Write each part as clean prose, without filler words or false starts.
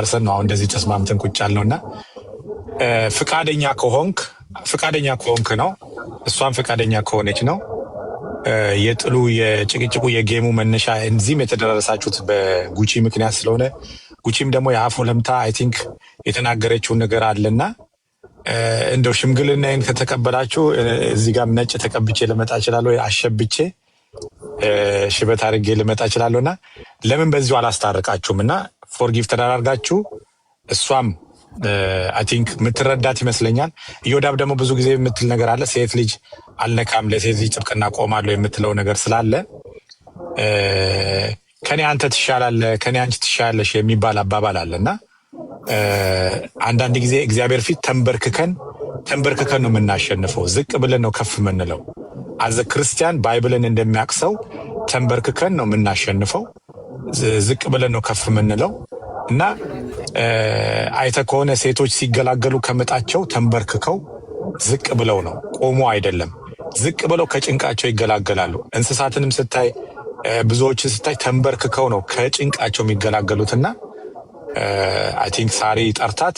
አርሰን ነው እንደዚህ ተስማምተን ቁጭ ያልነውና ፍቃደኛ ከሆንክ ነው እሷም ፍቃደኛ ከሆነች ነው የጥሉ የጭቅጭቁ የጌሙ መነሻ እንዚህም የተደረሳችሁት በጉቺ ምክንያት ስለሆነ ጉቺም ደግሞ የአፎ ለምታ አይ ቲንክ የተናገረችውን ነገር አለና እንደው ሽምግልናዬን ከተቀበላችሁ እዚህ ጋር ነጭ ተቀብቼ ልመጣ እችላለሁ፣ አሸብቼ ሽበት አድርጌ ልመጣ እችላለሁና ለምን በዚሁ አላስታርቃችሁምና ፎርጊቭ ተደራርጋችሁ እሷም አይ ቲንክ ምትረዳት ይመስለኛል። ኢዮዳብ ደግሞ ብዙ ጊዜ የምትል ነገር አለ፣ ሴት ልጅ አልነካም ለሴት ልጅ ጥብቅና ቆማለሁ የምትለው ነገር ስላለ ከኔ አንተ ትሻላለህ ከኔ አንቺ ትሻላለሽ የሚባል አባባል አለና አንዳንድ ጊዜ እግዚአብሔር ፊት ተንበርክከን ነው የምናሸንፈው፣ ዝቅ ብለን ነው ከፍ የምንለው። አዘ ክርስቲያን ባይብልን እንደሚያቅሰው ተንበርክከን ነው የምናሸንፈው፣ ዝቅ ብለን ነው ከፍ የምንለው እና አይተ ከሆነ ሴቶች ሲገላገሉ ከምጣቸው ተንበርክከው ዝቅ ብለው ነው፣ ቆሞ አይደለም። ዝቅ ብለው ከጭንቃቸው ይገላገላሉ። እንስሳትንም ስታይ ብዙዎችን ስታይ ተንበርክከው ነው ከጭንቃቸው የሚገላገሉትና አይ ቲንክ ሳሪ ጠርታት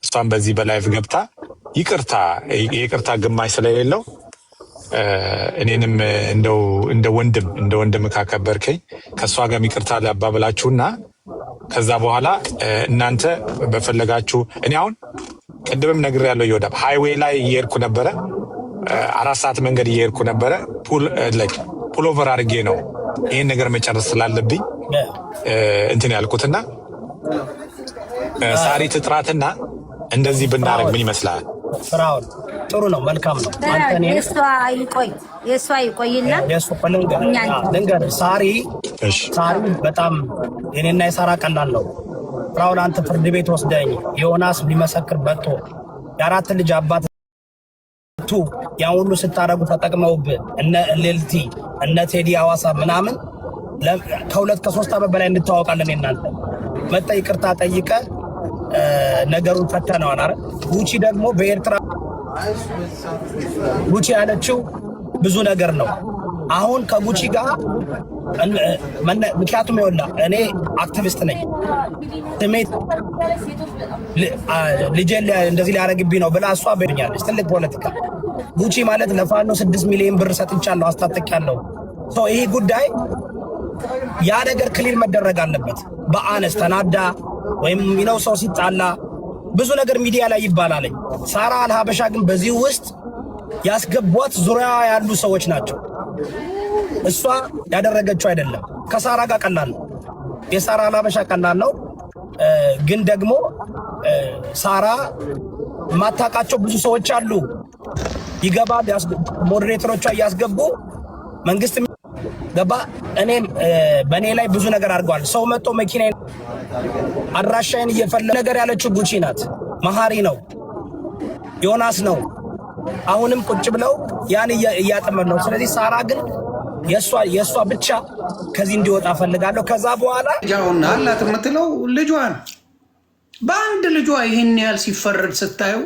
እሷን በዚህ በላይቭ ገብታ ይቅርታ ግማሽ ስለሌለው እኔንም እንደ ወንድም ካከበርከኝ ከእሷ ጋር ይቅርታ ሊያባብላችሁና ከዛ በኋላ እናንተ በፈለጋችሁ እኔ አሁን ቅድምም ነግሬያለሁ። ኢዮዳብ ሃይዌይ ላይ እየሄድኩ ነበረ፣ 4 ሰዓት መንገድ እየሄድኩ ነበረ። ፑል ኦቨር አድርጌ ነው ይህን ነገር መጨረስ ስላለብኝ እንትን ያልኩትና ሳሪ ትጥራትና እንደዚህ ብናደርግ ምን ይመስላል? ፍራውን ጥሩ ነው፣ መልካም ነው። የእሷ ይቆይና ልንገር ሳሪ በጣም የኔና የሳራ ቀላል ነው። ፍራውን አንተ ፍርድ ቤት ወስደኝ ዮናስ ሊመሰክር በቶ የ4 ልጅ አባት ያን ሁሉ ስታረጉ ተጠቅመውብህ እነ ሌልቲ እነ ቴዲ አዋሳ ምናምን ከ2-3 ዓመት በላይ እንተዋወቃለን። እናንተ መጣ ይቅርታ ጠይቀ ነገሩን ፈተነዋል አይደል? ጉቺ ደግሞ በኤርትራ ጉቺ ያለችው ብዙ ነገር ነው። አሁን ከጉቺ ጋር ምክንያቱም ይወላ እኔ አክቲቪስት ነኝ፣ ስሜት ልጄን እንደዚህ ሊያረግብኝ ነው ብላ እሷ በኛለች። ትልቅ ፖለቲካ ጉቺ ማለት ለፋኖ 6 ሚሊዮን ብር ሰጥቻለሁ አስታጥቂያለሁ። ይሄ ጉዳይ ያ ነገር ክሊር መደረግ አለበት። በአነስ ተናዳ ወይም ሚነው ሰው ሲጣላ ብዙ ነገር ሚዲያ ላይ ይባላል። ሳራ አልሀበሻ ግን በዚህ ውስጥ ያስገቧት ዙሪያ ያሉ ሰዎች ናቸው። እሷ ያደረገችው አይደለም። ከሳራ ጋር ቀላል ነው። የሳራ አልሀበሻ ቀላል ነው። ግን ደግሞ ሳራ ማታቃቸው ብዙ ሰዎች አሉ። ይገባል። ሞዴሬተሮቿ እያስገቡ መንግስት ገባ። እኔም በእኔ ላይ ብዙ ነገር አድርገዋል። ሰው መጥቶ መኪና አድራሻዬን እየፈለገ ነገር ያለችው ጉቺ ናት። መሀሪ ነው፣ ዮናስ ነው። አሁንም ቁጭ ብለው ያን እያጠመድ ነው። ስለዚህ ሳራ ግን የእሷ ብቻ ከዚህ እንዲወጣ ፈልጋለሁ። ከዛ በኋላ ጃውና አላት የምትለው ልጇን በአንድ ልጇ ይህን ያህል ሲፈረድ ስታዩ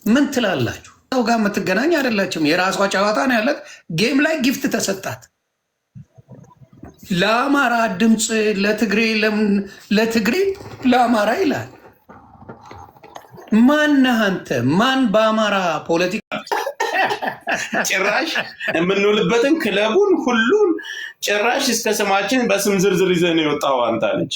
ምን ትላላችሁ? ሰው ጋር የምትገናኝ አይደላችም። የራሷ ጨዋታ ነው ያላት። ጌም ላይ ጊፍት ተሰጣት። ለአማራ ድምፅ ለትግሬ ለአማራ ይላል። ማነህ አንተ? ማን በአማራ ፖለቲካ ጭራሽ የምንውልበትን ክለቡን ሁሉን ጭራሽ እስከ ስማችን በስም ዝርዝር ይዘህ ነው የወጣው አንተ አለች።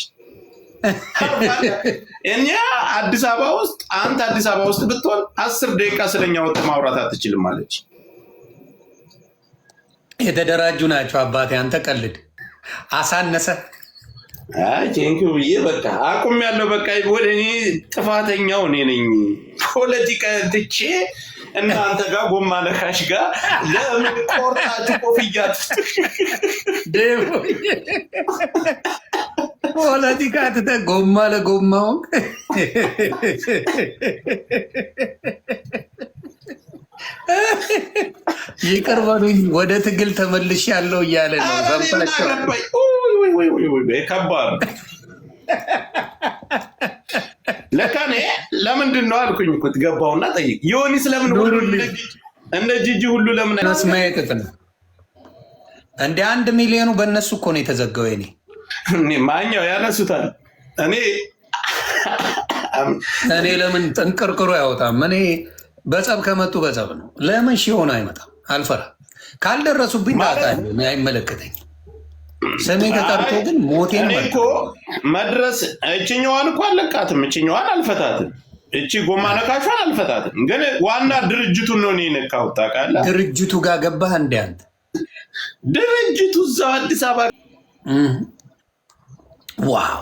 እኛ አዲስ አበባ ውስጥ አንተ አዲስ አበባ ውስጥ ብትሆን 10 ደቂቃ ስለኛ ወጥ ማውራት አትችልም አለች። የተደራጁ ናቸው አባቴ። አንተ ቀልድ አሳነሰ። ቴንኪው ብዬ በቃ አቁም ያለው በቃ ወደ እኔ ጥፋተኛው እኔ ነኝ። ፖለቲካ ትቼ እናንተ ጋር ጎማ ነካሽ ጋር ለምን ቆርጣችሁ ኮፍያት ፖለቲካ ትተ ጎማ ለጎማው ይቅር በሉኝ ወደ ትግል ተመልሽ ያለው እያለ ነው። ሰምታችሁ ከባድ ለካኔ ለምንድን ነው አልኩኝ እኮ ትገባውና ጠይቅ ዮኒ ስለምን ሁሉ እንደ ጂጂ ሁሉ ለምን አስማየት ነው እንደ 1 ሚሊዮኑ በእነሱ እኮ ነው የተዘጋው። እኔ ማኛው ያነሱታል። እኔ እኔ ለምን ጥንቅርቅሮ ያወጣም? እኔ በጸብ ከመጡ በጸብ ነው። ለምን ሆነ አይመጣም? አልፈራ ካልደረሱብኝ አይመለከተኝ። ስሜ ተጠርቶ ግን ሞቴን እኮ መድረስ እችኛዋን እኮ አለቃትም፣ እችኛዋን አልፈታትም፣ እቺ ጎማ ነካሿን አልፈታትም። ግን ዋና ድርጅቱን ነው እኔ ነካሁት። ታውቃለህ? ድርጅቱ ጋር ገባህ እንደ አንተ ድርጅቱ እዛው አዲስ አበባ። ዋው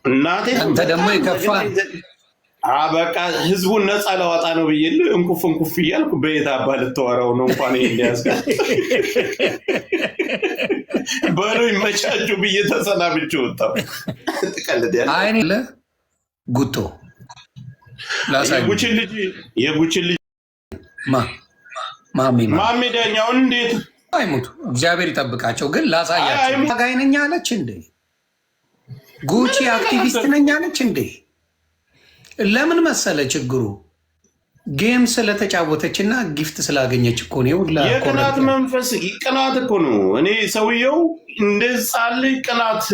እናቴ አንተ ደግሞ የከፋ በቃ ህዝቡን ነፃ ለዋጣ ነው ብዬ እንኩፍ እንኩፍ እያልኩ በየት አባ ልተወራው ነው እንኳን ይሄ እንዲያዝጋ በሉ ይመቻቹ ብዬ ተሰናብቼ ወጣሁ። ትቀልድ ያለ አይኔ ጉቶ የጉችን ልጅ ማሜ ዳኛውን እንዴት አይሙቱ እግዚአብሔር ይጠብቃቸው። ግን ላሳያቸው ጋይ ነኝ አለች እንዴ? ጉቺ አክቲቪስት ነኝ አለች እንዴ? ለምን መሰለ ችግሩ ጌም ስለተጫወተች እና ጊፍት ስላገኘች እኮ ነው። የቅናት መንፈስ ቅናት እኮ ነው። እኔ ሰውየው እንደዛል ቅናት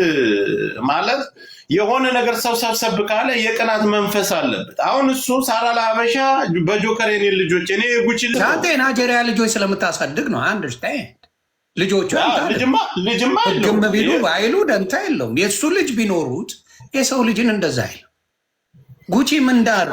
ማለት የሆነ ነገር ሰው ሰብሰብ ካለ የቅናት መንፈስ አለበት። አሁን እሱ ሳራ ለሀበሻ በጆከር የኔ ልጆች እኔ ጉቺ አንተ ናይጄሪያ ልጆች ስለምታሳድግ ነው። አንደርስታንድ ልጆቹ ልጅማ ግም ቢሉ ባይሉ ደንታ የለውም። የእሱ ልጅ ቢኖሩት የሰው ልጅን እንደዛ አይል ጉቺ ምን ዳር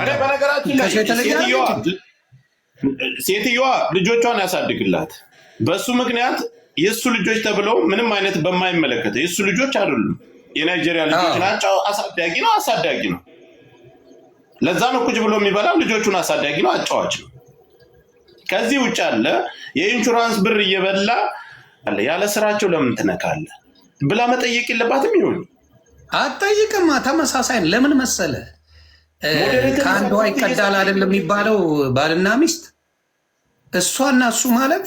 ሴትዮዋ ልጆቿን ያሳድግላት። በሱ ምክንያት የእሱ ልጆች ተብለው ምንም አይነት በማይመለከተ የእሱ ልጆች አይደሉም፣ የናይጄሪያ ልጆች ናቸው። አሳዳጊ ነው። ለዛ ነው ቁጭ ብሎ የሚበላው። ልጆቹን አሳዳጊ ነው፣ አጫዋች ነው። ከዚህ ውጭ አለ የኢንሹራንስ ብር እየበላ ያለ ስራቸው ለምን ትነካለህ ብላ መጠየቅ የለባትም። ይሆን አትጠይቅማ። ተመሳሳይ ለምን መሰለ ከአንዷ ይቀዳል አይደለም የሚባለው ባልና ሚስት። እሷና እሱ ማለት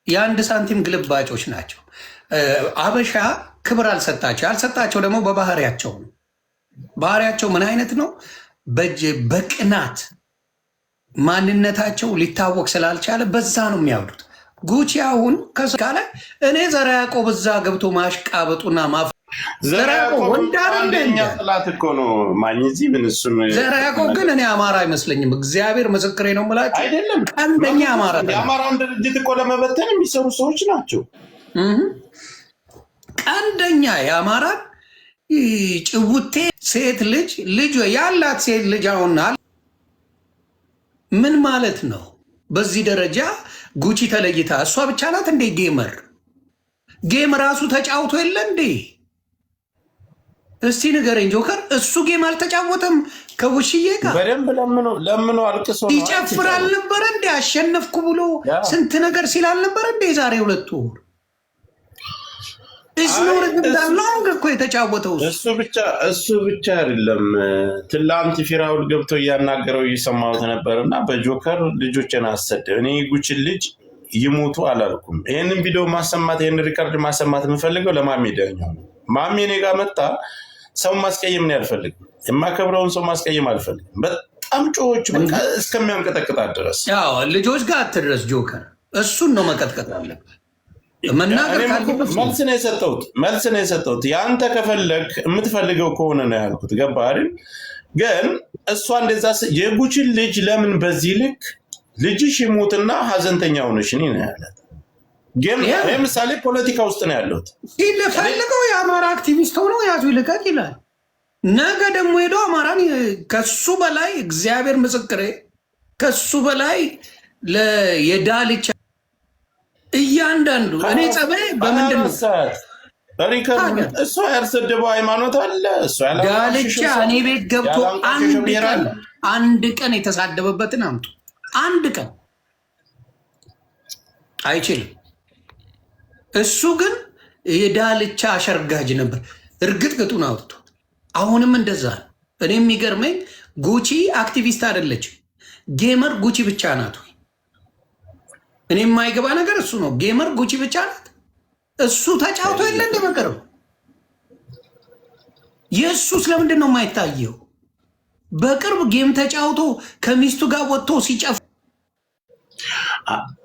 የአንድ ሳንቲም ግልባጮች ናቸው። አበሻ ክብር ያልሰጣቸው ደግሞ በባህሪያቸው ነው። ባህሪያቸው ምን አይነት ነው? በቅናት ማንነታቸው ሊታወቅ ስላልቻለ በዛ ነው የሚያብዱት። ጉቺ አሁን ከካለ እኔ ዘራ ያዕቆብ እዛ ገብቶ ማሽቃበጡና ዘራ ያዕቆብ ወንዳረኛ ጥላት እኮ ነው ማግኘት ምን እሱም ዘራ ያዕቆብ ግን እኔ አማራ አይመስለኝም። እግዚአብሔር ምስክሬ ነው የምላቸው። አይደለም ቀንደኛ አማራ የአማራን ድርጅት እኮ ለመበተን የሚሰሩ ሰዎች ናቸው። ቀንደኛ የአማራን ጭውቴ ሴት ልጅ ያላት ሴት ልጅ አሁናል ምን ማለት ነው? በዚህ ደረጃ ጉቺ ተለይታ እሷ ብቻ ናት እንዴ? ጌም ራሱ ተጫውቶ የለ እንዴ? እስቲ ንገረኝ ጆከር። እሱ ጌም አልተጫወተም ከውሽዬ ጋር በደንብ ለምኖ አልቅሶ ይጨፍር አልነበረ እንዴ? አሸነፍኩ ብሎ ስንት ነገር ሲል አልነበረ እንዴ? ዛሬ 2 ወር እስኖር እንዳላንግ እኮ የተጫወተው እሱ ብቻ አይደለም። ትላንት ፊራውል ገብቶ እያናገረው እየሰማሁት ነበር እና በጆከር ልጆችን አሰደብ። እኔ ጉቺን ልጅ ይሞቱ አላልኩም። ይህንን ቪዲዮ ማሰማት ይህን ሪካርድ ማሰማት የምፈልገው ለማሜ ዳኛው ነው። ማሜ እኔ ጋር መጣ ሰው ማስቀየም ነው ያልፈልግም። የማከብረውን ሰው ማስቀየም አልፈልግም። በጣም ጮዎች በቃ እስከሚያንቀጠቅጣት ድረስ ልጆች ጋር አትድረስ ጆከር። እሱን ነው መቀጥቀጥ አለበት። መናገር መልስ ነው የሰጠሁት። የአንተ ከፈለግ የምትፈልገው ከሆነ ነው ያልኩት። ገባህ አይደል? ግን እሷ እንደዛ የጉቺን ልጅ ለምን በዚህ ልክ ልጅሽ ይሞትና ሀዘንተኛ ሆነሽ ነው ያላት። ምሳሌ ፖለቲካ ውስጥ ነው ያለሁት። ፈልገው የአማራ አክቲቪስት ሆኖ ያዙ ይልቀቅ ይላል። ነገ ደግሞ ሄዶ አማራን ከሱ በላይ እግዚአብሔር ምስክሬ ከሱ በላይ የዳልቻ እያንዳንዱ እኔ ጸባይ በምንድን ነው እሷ ያልሰደበው ሃይማኖት አለ። ዳልቻ እኔ ቤት ገብቶ አንድ ቀን የተሳደበበትን አምጡ። አንድ ቀን አይችልም። እሱ ግን የዳልቻ አሸርጋጅ ነበር። እርግጥ ግጡን አውጥቶ አሁንም እንደዛ ነው። እኔ የሚገርመኝ ጉቺ አክቲቪስት አይደለችም፣ ጌመር ጉቺ ብቻ ናት። እኔ የማይገባ ነገር እሱ ነው። ጌመር ጉቺ ብቻ ናት። እሱ ተጫውቶ የለ እንደ መቀረው የእሱ ስለምንድን ነው የማይታየው? በቅርብ ጌም ተጫውቶ ከሚስቱ ጋር ወጥቶ ሲጨፍ